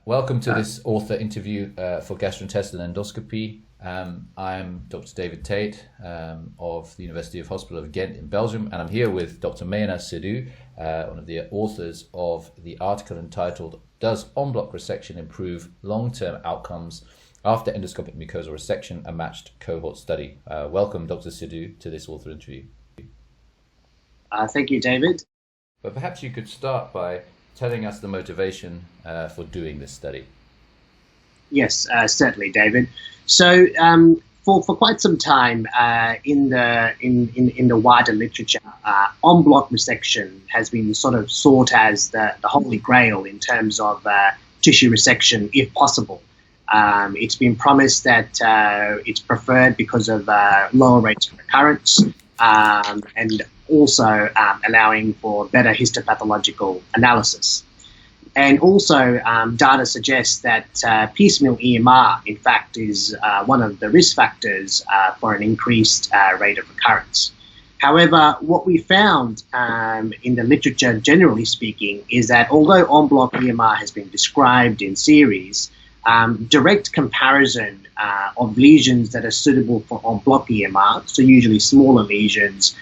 Welcome to this author interview for gastrointestinal endoscopy. I'm Dr. David Tate of the University of Hospital of Ghent in Belgium, and I'm here with Dr. Mayenaaz Sidhu, one of the authors of the article entitled "Does En bloc resection improve long-term outcomes after endoscopic mucosal resection, a matched cohort study?" Welcome, Dr. Sidhu, to this author interview. Thank you, David. But perhaps you could start by telling us the motivation for doing this study. Yes, certainly, David. So, for quite some time in the wider literature, en bloc resection has been sort of sought as the holy grail in terms of tissue resection, if possible. It's been promised that it's preferred because of lower rates of recurrence and also allowing for better histopathological analysis. And also, data suggests that piecemeal EMR, in fact, is one of the risk factors for an increased rate of recurrence. However, what we found in the literature, generally speaking, is that although en bloc EMR has been described in series, direct comparison of lesions that are suitable for en bloc EMR, so usually smaller lesions,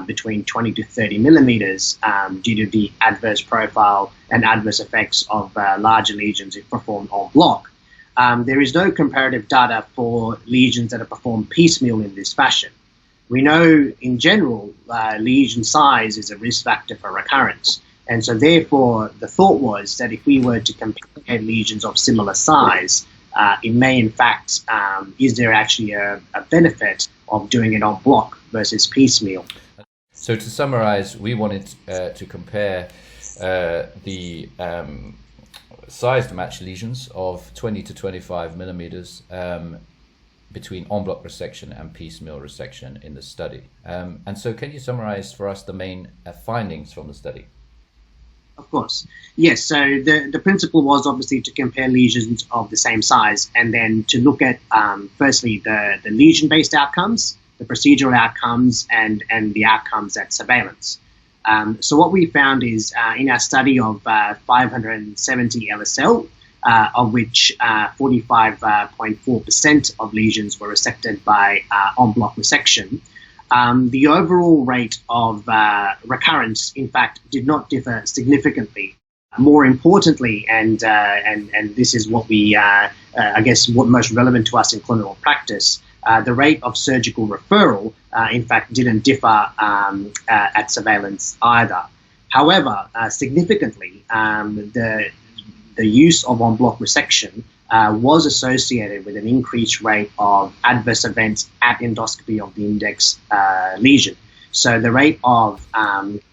between 20 to 30 millimeters due to the adverse profile and adverse effects of larger lesions if performed en bloc. There is no comparative data for lesions that are performed piecemeal in this fashion. We know in general lesion size is a risk factor for recurrence, and so therefore the thought was that if we were to compare lesions of similar size, it may in fact, is there actually a benefit of doing it en bloc versus piecemeal. So to summarize, we wanted to compare the size to match lesions of 20 to 25 millimeters between en bloc resection and piecemeal resection in the study. And so can you summarize for us the main findings from the study? Of course. Yes, so the principle was obviously to compare lesions of the same size and then to look at firstly the lesion-based outcomes, the procedural outcomes, and the outcomes at surveillance. So what we found is in our study of 570 LSL, of which 45.4% of lesions were resected by en bloc resection, the overall rate of recurrence, in fact, did not differ significantly. More importantly, and this is what we, I guess, what most relevant to us in clinical practice, the rate of surgical referral, in fact, didn't differ at surveillance either. However, significantly, the use of en bloc resection was associated with an increased rate of adverse events at endoscopy of the index lesion. So the rate of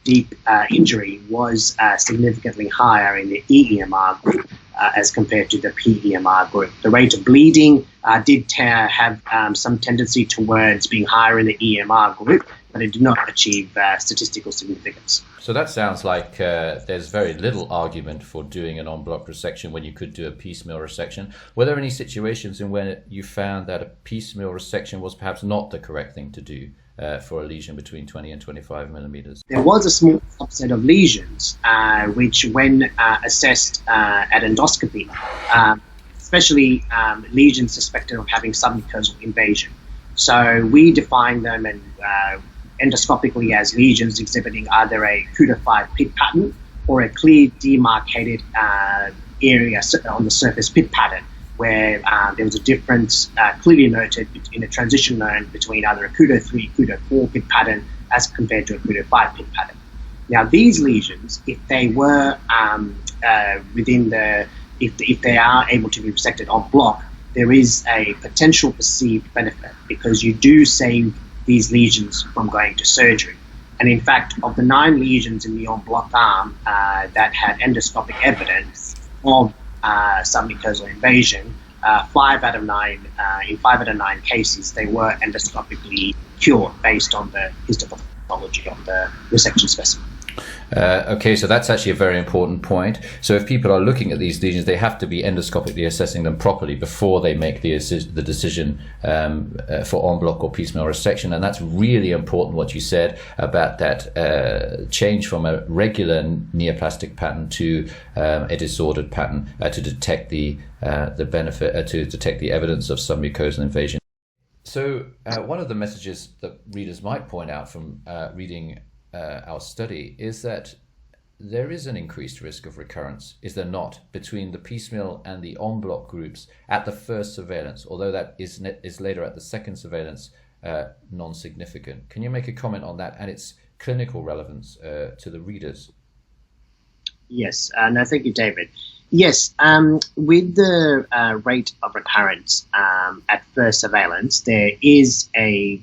deep injury was significantly higher in the EEMR group as compared to the PEMR group. The rate of bleeding did have some tendency towards being higher in the EMR group, but it did not achieve statistical significance. So that sounds like there's very little argument for doing an en bloc resection when you could do a piecemeal resection. Were there any situations in where you found that a piecemeal resection was perhaps not the correct thing to do for a lesion between 20 and 25 millimeters? There was a small subset of lesions which, when assessed at endoscopy, especially lesions suspected of having submucosal invasion. So we define them and endoscopically as lesions exhibiting either a cutified pit pattern or a clear demarcated area on the surface pit pattern, where there was a difference clearly noted in a transition zone between either a CUDO 3, CUDO 4 pit pattern as compared to a CUDO 5 pit pattern. Now, these lesions, if they were if they are able to be resected en bloc, there is a potential perceived benefit because you do save these lesions from going to surgery. And in fact, of the 9 lesions in the en bloc arm that had endoscopic evidence of submucosal invasion, 5 out of 9, in 5 out of 9 cases, they were endoscopically cured based on the histopathology of the resection specimen. Okay, so that's actually a very important point. So if people are looking at these lesions, they have to be endoscopically assessing them properly before they make the decision for en bloc or piecemeal resection. And that's really important what you said about that change from a regular neoplastic pattern to a disordered pattern to detect the benefit, to detect the evidence of submucosal invasion. So one of the messages that readers might point out from reading our study is that there is an increased risk of recurrence, is there not, between the piecemeal and the en bloc groups at the first surveillance, although that is later at the second surveillance non-significant. Can you make a comment on that and its clinical relevance to the readers? Yes, no, thank you, David. Yes, with the rate of recurrence at first surveillance, there is a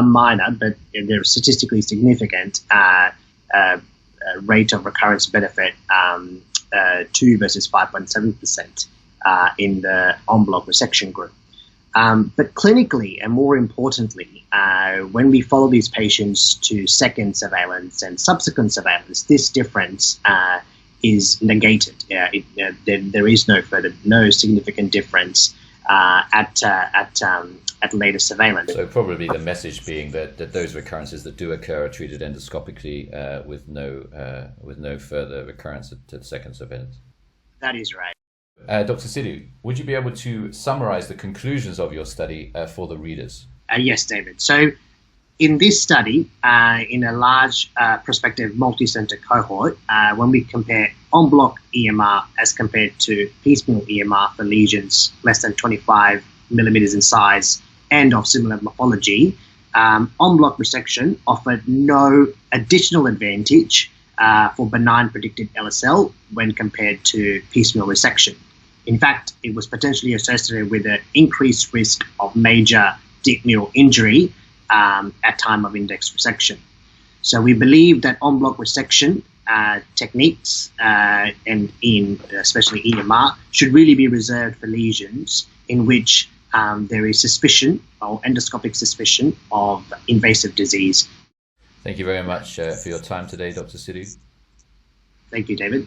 minor, but they're statistically significant rate of recurrence benefit, 2 versus 5.7% in the en bloc resection group. But clinically, and more importantly, when we follow these patients to second surveillance and subsequent surveillance, this difference is negated. There is no significant difference at later surveillance. So probably the message being that those recurrences that do occur are treated endoscopically with no further recurrence to the second surveillance. That is right. Dr. Sidhu, would you be able to summarize the conclusions of your study for the readers? Yes, David. So in this study, in a large prospective multi-center cohort, when we compare en bloc EMR as compared to piecemeal EMR for lesions less than 25 millimeters in size and of similar morphology, en bloc resection offered no additional advantage for benign predicted LSL when compared to piecemeal resection. In fact, it was potentially associated with an increased risk of major deep neural injury at time of index resection. So we believe that en bloc resection techniques and in especially EMR should really be reserved for lesions in which there is suspicion or endoscopic suspicion of invasive disease. Thank you very much for your time today, Dr. Sidhu. Thank you, David.